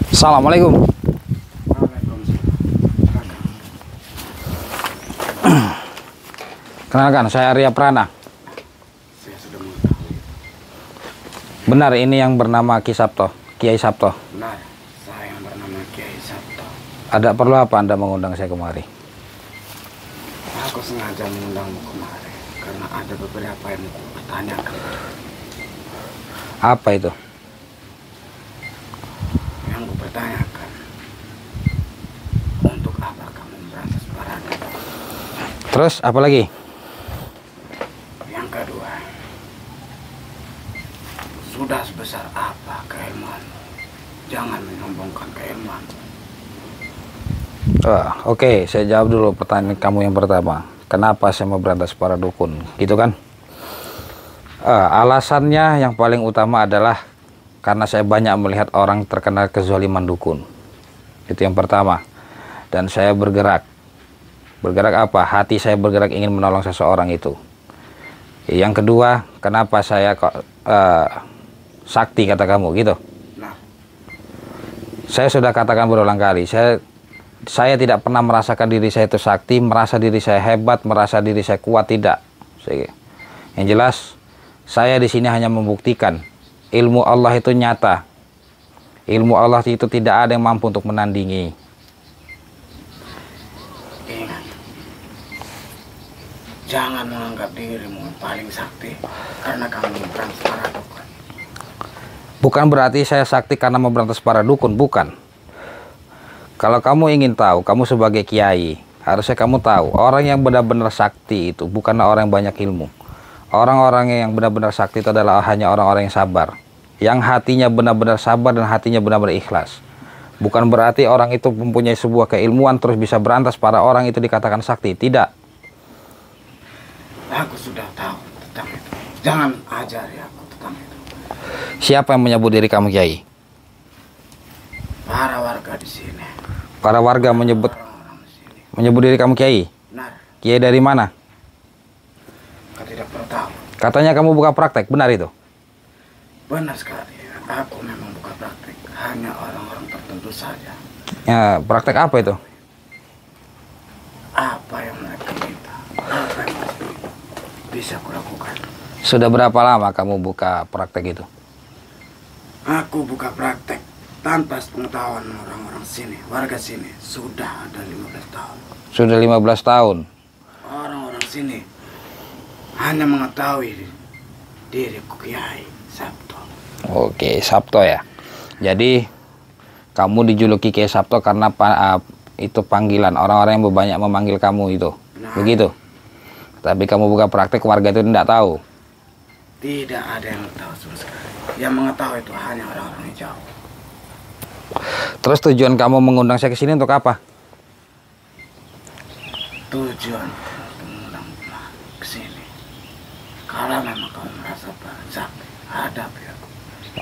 Assalamualaikum. Kenalkan, saya Arya Prana. Saya sudah mengetahui. Benar ini yang bernama Kiai Sabto? Benar, saya yang bernama Kiai Sabto. Ada perlu apa Anda mengundang saya kemari? Aku sengaja mengundangmu kemari karena ada beberapa yang mau bertanyakan. Apa itu? Yang ku pertanyakan, untuk apa kamu memberantas parada? Terus apa lagi? Yang kedua, sudah sebesar apa keilmuanmu? Jangan menyombongkan keilmuanmu. Oke, saya jawab dulu pertanyaan kamu yang pertama. Kenapa saya mau berantas para dukun? Gitu kan? Alasannya yang paling utama adalah karena saya banyak melihat orang terkena kezaliman dukun. Itu yang pertama. Dan saya bergerak. Bergerak apa? Hati saya bergerak ingin menolong seseorang itu. Yang kedua, kenapa saya kok sakti kata kamu gitu? Nah, saya sudah katakan berulang kali, saya tidak pernah merasakan diri saya itu sakti, merasa diri saya hebat, merasa diri saya kuat, tidak. Yang jelas, saya di sini hanya membuktikan ilmu Allah itu nyata. Ilmu Allah itu tidak ada yang mampu untuk menandingi. ingat, jangan menganggap dirimu paling sakti karena kamu memberantas para dukun. Bukan berarti saya sakti karena memberantas para dukun, bukan. Kalau kamu ingin tahu, kamu sebagai kiai, harusnya kamu tahu, orang yang benar-benar sakti itu bukanlah orang yang banyak ilmu. Orang-orang yang benar-benar sakti itu adalah hanya orang-orang yang sabar. Yang hatinya benar-benar sabar dan hatinya benar-benar ikhlas. Bukan berarti orang itu mempunyai sebuah keilmuan terus bisa berantas para orang itu dikatakan sakti. Tidak. Aku sudah tahu tentang itu. Jangan ajari aku tentang itu. Siapa yang menyebut diri kamu kiai? Para warga di sini. Para warga menyebut Orang-orang di sini. diri kamu kiai? Benar, Kiai dari mana? kau tidak perlu tahu. Katanya kamu buka praktek, benar itu? Benar sekali. Aku memang bukan praktik. Hanya orang-orang tertentu saja. Ya, praktek apa itu? Apa yang mereka minta, apa yang masih bisa kulakukan. Sudah berapa lama kamu buka praktek itu? Aku buka praktek tanpa pengetahuan orang-orang sini, warga sini. Sudah ada 15 tahun. Sudah 15 tahun. Orang-orang sini hanya mengetahui diriku Kiai Sabto. Oke, Sabto ya. Jadi kamu dijuluki Kiai Sabto karena itu panggilan orang-orang yang banyak memanggil kamu itu. Nah. Begitu. Tapi kamu buka praktek warga itu tidak tahu. Tidak ada yang tahu sama sekali. Yang mengetahui itu hanya orang-orang yang jauh. Terus tujuan kamu mengundang saya ke sini untuk apa? Tujuan mengundang ke sini. Kalau memang kamu merasa sakti, hadapi aku.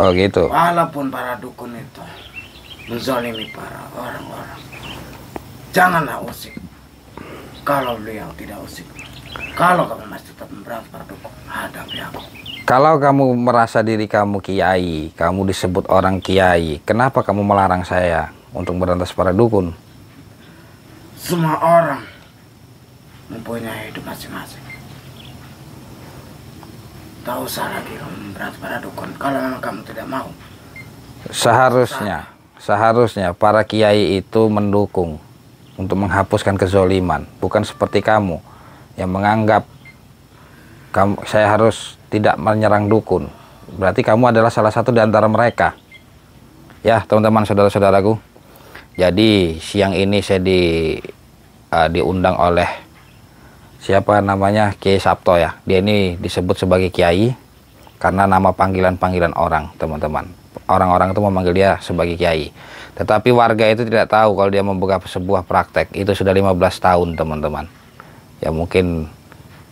Oh gitu. Walaupun para dukun itu menzalimi para orang-orang, janganlah usik. Kalau beliau tidak usik, kalau kamu masih tetap memberantas para dukun, hadapi aku. Kalau kamu merasa diri kamu kiai, kamu disebut orang kiai, kenapa kamu melarang saya untuk berantas para dukun? Semua orang mempunyai hidup masing-masing. Tak usah lagi kamu memberantas para dukun kalau memang kamu tidak mau. Seharusnya para kiai itu mendukung untuk menghapuskan kezoliman, bukan seperti kamu yang menganggap saya harus tidak menyerang dukun. Berarti kamu adalah salah satu di antara mereka. Ya, teman-teman, saudara-saudaraku. Jadi siang ini saya diundang oleh siapa namanya, Kiai Sabto ya. Dia ini disebut sebagai kiai karena nama panggilan-panggilan orang, teman-teman. Orang-orang itu memanggil dia sebagai kiai. Tetapi warga itu tidak tahu kalau dia membuka sebuah praktek. Itu sudah 15 tahun, teman-teman. Ya mungkin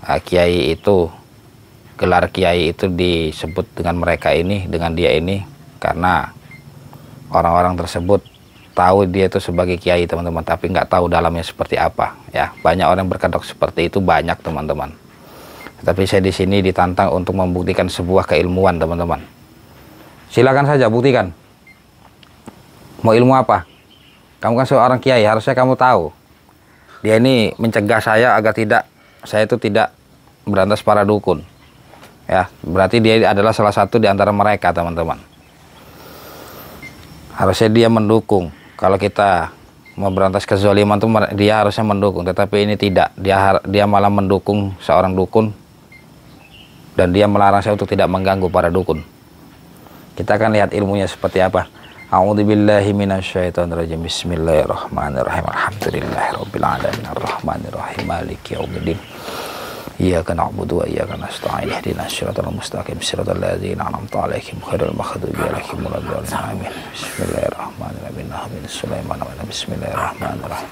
kiai itu, gelar kiai itu disebut dengan mereka ini, dengan dia ini, karena orang-orang tersebut tahu dia itu sebagai kiai, teman-teman, tapi nggak tahu dalamnya seperti apa. Ya, banyak orang yang berkedok seperti itu, banyak, teman-teman. Tapi saya di sini ditantang untuk membuktikan sebuah keilmuan, teman-teman. Silakan saja, buktikan. Mau ilmu apa? Kamu kan seorang kiai, harusnya kamu tahu. Dia ini mencegah saya agar saya itu tidak berantas para dukun. Ya, berarti dia adalah salah satu di antara mereka, teman-teman. Harusnya dia mendukung. Kalau kita mau berantas kezaliman itu dia harusnya mendukung, tetapi ini tidak. Dia malah mendukung seorang dukun, dan dia melarang saya untuk tidak mengganggu para dukun. Kita akan lihat ilmunya seperti apa. A'udzubillahi minasyaitonirrajim. Bismillahirrahmanirrahim. Alhamdulillahirabbil alamin arrahmanirrahim maliki yaumiddin. Iyyaka na'budu wa iyyaka nasta'in. Ihdinas siratal mustaqim siratal ladzina an'amta 'alaihim ghairil maghdubi 'alaihim waladdallin. Amin. Bismillahirrahmanirrahim. Amin. Sulaiman wa bismillahirrahmanirrahim.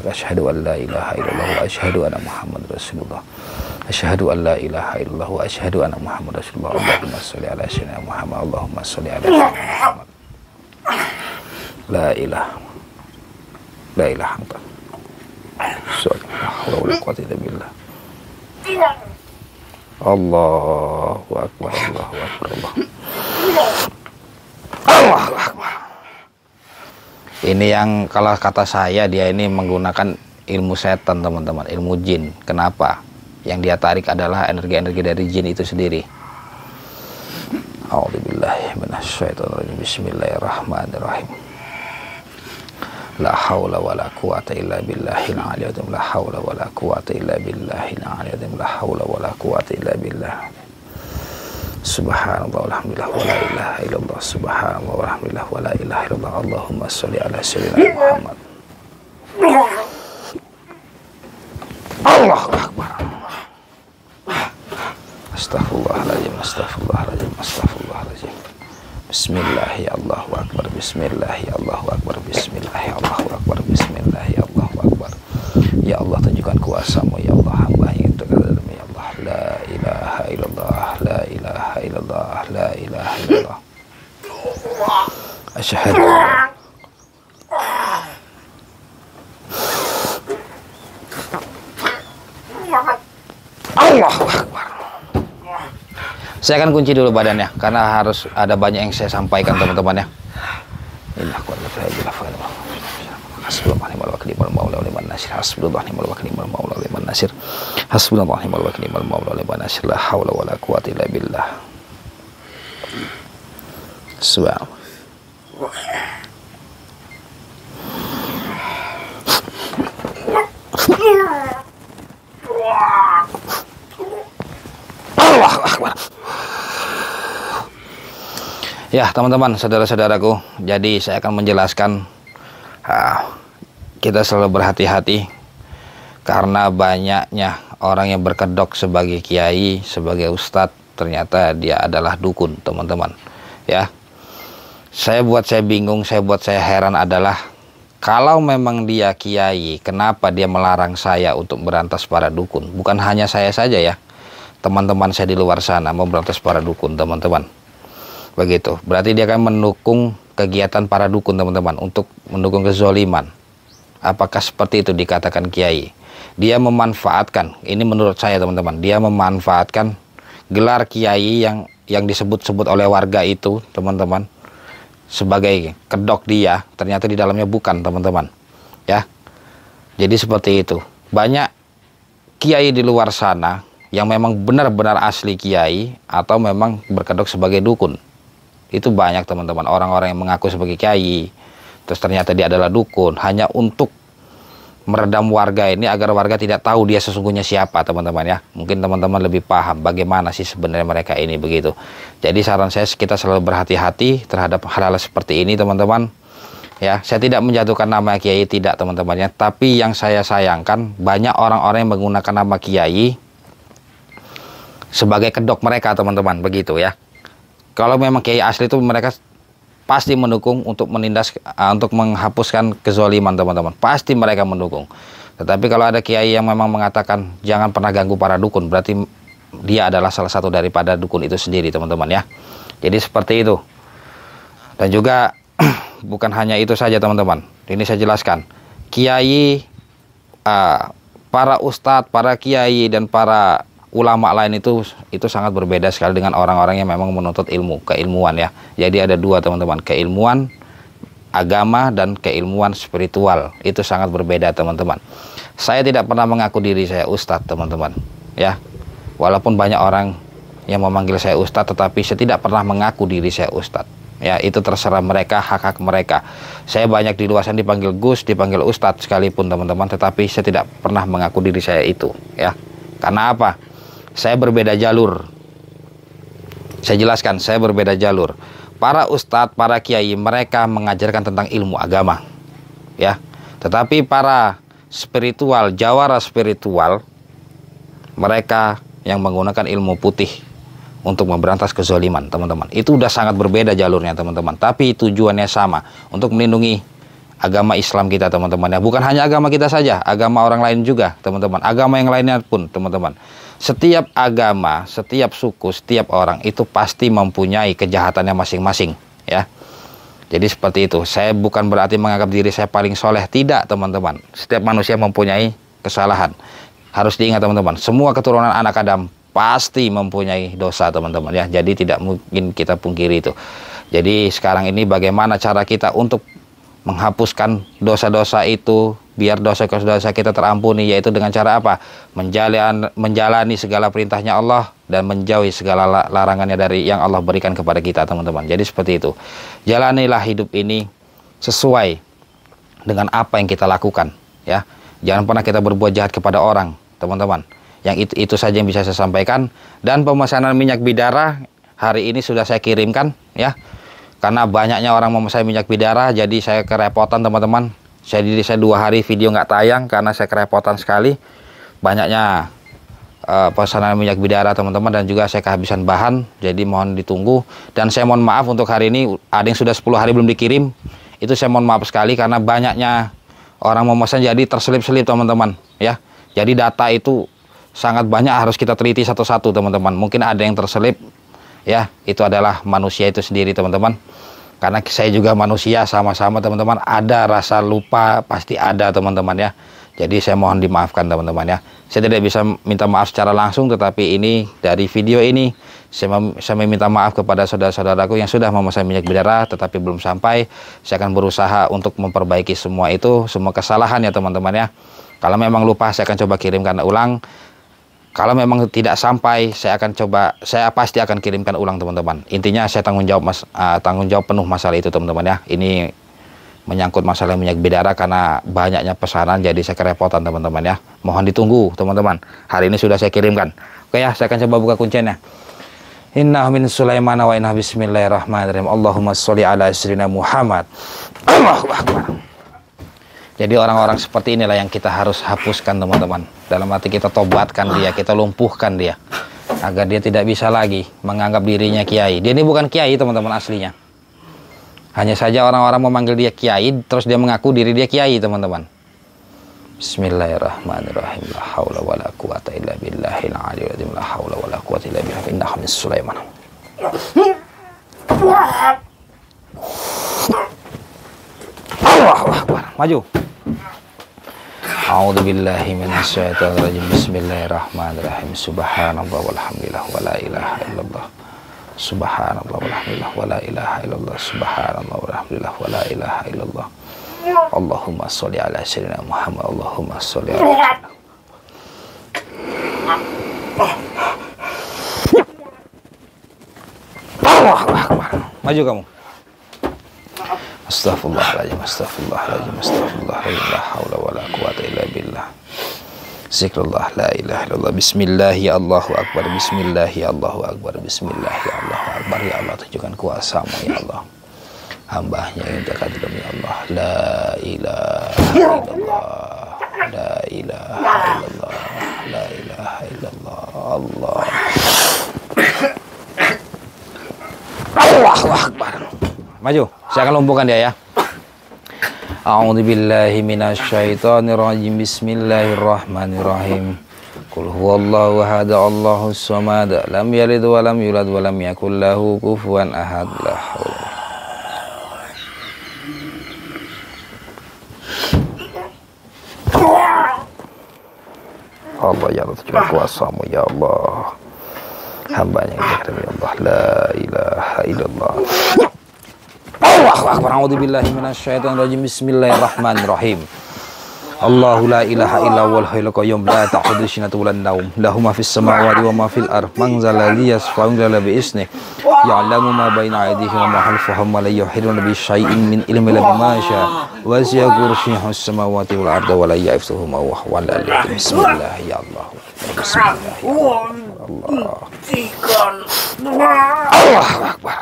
Asyhadu an la ilaha illallah wa asyhadu anna Muhammadar Rasulullah. Asyhadu an la ilaha illallah wa asyhadu anna Muhammadar Rasulullah. Allahumma shalli ala sayyidina Muhammad. Allahumma shalli ala sayyidina Muhammad. La ilaha illa Allahu akbar, Allahu akbar, Allahu akbar. Ini yang kalau kata saya, dia ini menggunakan ilmu setan, teman-teman, ilmu jin. Kenapa? Yang dia tarik adalah energi-energi dari jin itu sendiri. A'udzubillahi minasyaitonirrajim. Bismillahirrahmanirrahim. La haula wala quwata illa billahil aliyyil azim. La haula wala quwata illa billahil aliyyil azim. La haula wala quwata illa billah. Subhanallah walhamdulillah wa la ilaha illallah. Subhanallah walhamdulillah wa la ilaha illallah. Allahumma shalli ala sayyidina Muhammad. Allahu akbar. Astaghfirullahaladzim, astaghfirullahaladzim, astaghfirullahaladzim. Bismillahi Allahu akbar, bismillahi Allahu akbar, bismillahi Allahu akbar, bismillahi Allahu akbar. Ya Allah, tunjukkan kuasa-Mu, ya Allah, hamba ingin dekat dalam-Mu, ya Allah. La ilaha illallah, la ilaha illallah, la ilaha illallah. Asyhadu Allahu akbar. Saya akan kunci dulu badannya karena harus ada banyak yang saya sampaikan, teman-teman ya. Hasbunallahu ni'mal wakil ni'mal maula wa ni'man nasir. Hasbunallahu ni'mal wakil ni'mal maula wa ni'man nasir. Hasbunallahu ni'mal wakil ni'mal maula wa ni'man nasir. La haula wala quwwata illa billah. Subhanallah. Allahu akbar. Ya, teman-teman, saudara-saudaraku, jadi saya akan menjelaskan, kita selalu berhati-hati karena banyaknya orang yang berkedok sebagai kiai, sebagai ustadz, ternyata dia adalah dukun, teman-teman. Ya, saya bingung, saya heran adalah kalau memang dia kiai, kenapa dia melarang saya untuk berantas para dukun? Bukan hanya saya saja ya, teman-teman saya di luar sana mau berantas para dukun, teman-teman. Begitu, berarti dia akan mendukung kegiatan para dukun, teman-teman, untuk mendukung kezoliman. Apakah seperti itu dikatakan kiai? Dia memanfaatkan, ini menurut saya, teman-teman, dia memanfaatkan gelar kiai yang disebut-sebut oleh warga itu, teman-teman, sebagai kedok dia, ternyata di dalamnya bukan, teman-teman. Ya, jadi seperti itu. Banyak kiai di luar sana yang memang benar-benar asli kiai atau memang berkedok sebagai dukun. Itu banyak, teman-teman, orang-orang yang mengaku sebagai kiai terus ternyata dia adalah dukun hanya untuk meredam warga ini agar warga tidak tahu dia sesungguhnya siapa, teman-teman ya. Mungkin teman-teman lebih paham bagaimana sih sebenarnya mereka ini, begitu. Jadi saran saya, kita selalu berhati-hati terhadap hal-hal seperti ini, teman-teman ya. Saya tidak menjatuhkan nama kiai, tidak, teman-teman ya, tapi yang saya sayangkan banyak orang-orang yang menggunakan nama kiai sebagai kedok mereka, teman-teman, begitu ya. Kalau memang kiai asli itu mereka pasti mendukung untuk menindas, untuk menghapuskan kezaliman, teman-teman. Pasti mereka mendukung. Tetapi kalau ada kiai yang memang mengatakan jangan pernah ganggu para dukun, berarti dia adalah salah satu daripada dukun itu sendiri, teman-teman ya. Jadi seperti itu. Dan juga bukan hanya itu saja, teman-teman. Ini saya jelaskan. Kiai, para ustadz, para kiai dan para ulama lain itu sangat berbeda sekali dengan orang-orang yang memang menuntut ilmu, keilmuan ya. Jadi ada dua teman-teman, keilmuan agama dan keilmuan spiritual. Itu sangat berbeda teman-teman. Saya tidak pernah mengaku diri saya ustadz teman-teman ya. Walaupun banyak orang yang memanggil saya ustadz, tetapi saya tidak pernah mengaku diri saya ustadz ya. Itu terserah mereka, hak-hak mereka. Saya banyak di luar sana dipanggil Gus, dipanggil ustadz sekalipun teman-teman, tetapi saya tidak pernah mengaku diri saya itu ya. Karena apa? Saya berbeda jalur. Saya jelaskan, saya berbeda jalur. Para ustadz, para kiai, mereka mengajarkan tentang ilmu agama ya. Tetapi para spiritual, jawara spiritual, mereka yang menggunakan ilmu putih untuk memberantas kezaliman teman-teman. Itu udah sangat berbeda jalurnya teman-teman. Tapi tujuannya sama, untuk melindungi agama Islam kita teman-teman ya. Bukan hanya agama kita saja, agama orang lain juga teman-teman. Agama yang lainnya pun teman-teman. Setiap agama, setiap suku, setiap orang itu pasti mempunyai kejahatannya masing-masing ya. Jadi seperti itu. Saya bukan berarti menganggap diri saya paling soleh, tidak teman-teman. Setiap manusia mempunyai kesalahan. Harus diingat teman-teman, semua keturunan anak Adam pasti mempunyai dosa teman-teman ya. Jadi tidak mungkin kita pungkiri itu. Jadi sekarang ini bagaimana cara kita untuk menghapuskan dosa-dosa itu, biar dosa-dosa kita terampuni, yaitu dengan cara apa? Menjalani segala perintahnya Allah dan menjauhi segala larangannya dari yang Allah berikan kepada kita teman-teman. Jadi seperti itu. Jalanilah hidup ini sesuai dengan apa yang kita lakukan ya. Jangan pernah kita berbuat jahat kepada orang teman-teman. Yang itu saja yang bisa saya sampaikan. Dan pemesanan minyak bidara hari ini sudah saya kirimkan ya. Karena banyaknya orang memesan minyak bidara, jadi saya kerepotan teman-teman. Saya 2 hari video nggak tayang karena saya kerepotan sekali. Banyaknya pesanan minyak bidara teman-teman, dan juga saya kehabisan bahan. Jadi mohon ditunggu. Dan saya mohon maaf untuk hari ini, ada yang sudah 10 hari belum dikirim. Itu saya mohon maaf sekali karena banyaknya orang memesan, jadi terselip-selip teman-teman ya. Jadi data itu sangat banyak, harus kita teliti satu-satu teman-teman. Mungkin ada yang terselip ya, itu adalah manusia itu sendiri teman-teman. Karena saya juga manusia, sama-sama teman-teman, ada rasa lupa, pasti ada teman-teman ya. Jadi saya mohon dimaafkan teman-teman ya. Saya tidak bisa minta maaf secara langsung, tetapi ini dari video ini saya meminta maaf kepada saudara-saudaraku yang sudah memesan minyak bidara tetapi belum sampai. Saya akan berusaha untuk memperbaiki semua itu, semua kesalahan ya teman-teman ya. Kalau memang lupa, saya akan coba kirimkan ulang. Kalau memang tidak sampai, saya pasti akan kirimkan ulang teman-teman. Intinya saya tanggung jawab penuh masalah itu teman-teman ya. Ini menyangkut masalah minyak bidara karena banyaknya pesanan, jadi saya kerepotan teman-teman ya. Mohon ditunggu teman-teman. Hari ini sudah saya kirimkan. Oke ya, saya akan coba buka kuncinya. Inna min Sulaiman wa inna bismillahirrahmanirrahim. Allahumma sholli ala sayyidina Muhammad. Allahu akbar. Jadi orang-orang seperti inilah yang kita harus hapuskan teman-teman. Dalam arti kita tobatkan dia, kita lumpuhkan dia, agar dia tidak bisa lagi menganggap dirinya kiai. Dia ini bukan kiai teman-teman aslinya. Hanya saja orang-orang memanggil dia kiai, terus dia mengaku diri dia kiai teman-teman. Bismillahirrahmanirrahim. La haula wala quwata illa billahil aliyyil azim. La haula wala quwata illa billah. Innahu min Sulaiman. Allahu akbar. Maju. A'udzu billahi minasyaitonir rajim. Bismillahirrahmanirrahim. Subhanallah walhamdulillah wala ilaha illallah. Subhanallah walhamdulillah wala ilaha illallah. Subhanallah walhamdulillah wala ilaha illallah. Allahumma sholli ala sayyidina Muhammad. Allahumma sholli ala Allahu akbar. Maju kamu. Astaghfirullahaladzim, astaghfirullahaladzim, astaghfirullahaladzim, la haula wa la quwata illa billah. Zikrullah la ilaha illallah. Bismillah ya Allahu akbar, bismillah ya Allahu akbar, bismillah ya Allahu akbar. Ya Allah, tunjukkan kuasa-Mu ya Allah. Hamba-Nya yang dekat demi Allah. La ilaha illallah, la ilaha illallah, la ilaha illallah. Allah. Allahu akbar. Maju, saya akan lumpuhkan dia ya. A'udzu billahi minasyaitonir rajim. Bismillahirrahmanirrahim. Qul huwallahu ahad, Allahus samad, lam yalid wa lam yulad wa lam yakul lahu kufuwan ahad. La haula. Allah ya Allah, Tuhan kuasamu ya Allah. Hambanya ya Allah, la ilaha illallah. Allahu akbar. A'udzubillahi minasyaitonirrajim. Bismillahirrahmanirrahim. Allahu la ilaha illa huwal hayyul qayyum la ta'khudhuhu sinatun wa la nawm lahu ma fis samawati wa ma fil ardh man zal ladzi yashfa'u illa bi isnihi ya'lamu ma baina aydihim wa ma khalfahum wa la yuhituna bi syai'in min ilmihi illa bima syaa wa wasi'a kursiyyuhu as-samawati wal arda wa la ya'uduhu ma huwa al aliyyul bismillah ya Allah bismillah ya Allah. Allahu akbar.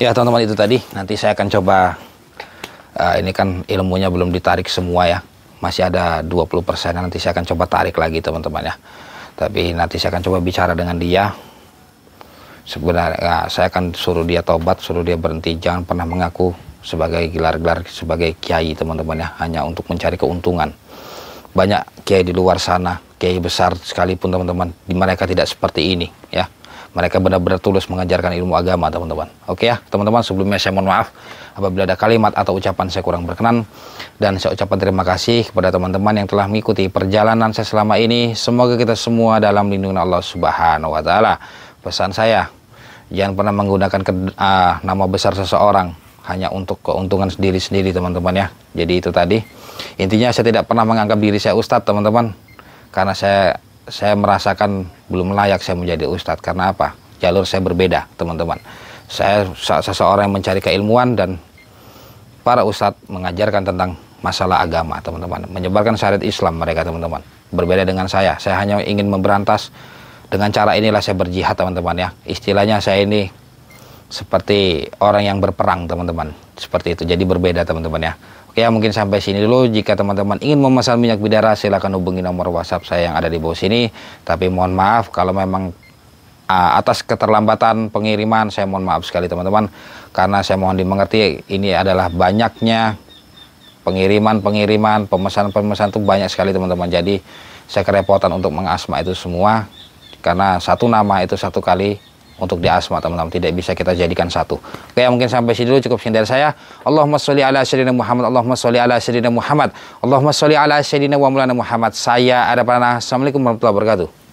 Ya teman-teman, itu tadi. Nanti saya akan coba ini kan ilmunya belum ditarik semua ya, masih ada 20%. Nanti saya akan coba tarik lagi teman-teman ya. Tapi nanti saya akan coba bicara dengan dia. Sebenarnya saya akan suruh dia tobat, suruh dia berhenti, jangan pernah mengaku sebagai gelar-gelar sebagai kiai teman-teman ya, hanya untuk mencari keuntungan. Banyak kiai di luar sana, kiai besar sekalipun teman-teman, mereka tidak seperti ini ya. Mereka benar-benar tulus mengajarkan ilmu agama teman-teman. Oke ya teman-teman, sebelumnya saya mohon maaf apabila ada kalimat atau ucapan saya kurang berkenan. Dan saya ucapkan terima kasih kepada teman-teman yang telah mengikuti perjalanan saya selama ini. Semoga kita semua dalam lindungan Allah Subhanahu wa Ta'ala. Pesan saya, jangan pernah menggunakan nama besar seseorang hanya untuk keuntungan sendiri-sendiri teman-teman ya. Jadi itu tadi. Intinya saya tidak pernah menganggap diri saya ustadz teman-teman. Karena saya merasakan belum layak saya menjadi ustadz. Karena apa? Jalur saya berbeda teman-teman. Saya seseorang yang mencari keilmuan, dan para ustadz mengajarkan tentang masalah agama teman-teman, menyebarkan syariat Islam mereka teman-teman. Berbeda dengan saya hanya ingin memberantas. Dengan cara inilah saya berjihad teman-teman ya. Istilahnya saya ini seperti orang yang berperang teman-teman, seperti itu. Jadi berbeda teman-teman ya. Oke ya, mungkin sampai sini dulu. Jika teman-teman ingin memesan minyak bidara, silahkan hubungi nomor WhatsApp saya yang ada di bawah sini. Tapi mohon maaf kalau memang atas keterlambatan pengiriman, saya mohon maaf sekali teman-teman. Karena saya mohon dimengerti, ini adalah banyaknya pengiriman, pemesan-pemesan itu banyak sekali teman-teman. Jadi saya kerepotan untuk mengasma itu semua. Karena satu nama itu satu kali untuk diasma teman-teman, tidak bisa kita jadikan satu. Oke, mungkin sampai sini dulu, cukup sekian dari saya. Allahumma sholli ala sayyidina Muhammad, Allahumma sholli ala sayyidina Muhammad, Allahumma sholli ala sayyidina wa maulana Muhammad. Saya ada pada. Assalamualaikum warahmatullahi wabarakatuh.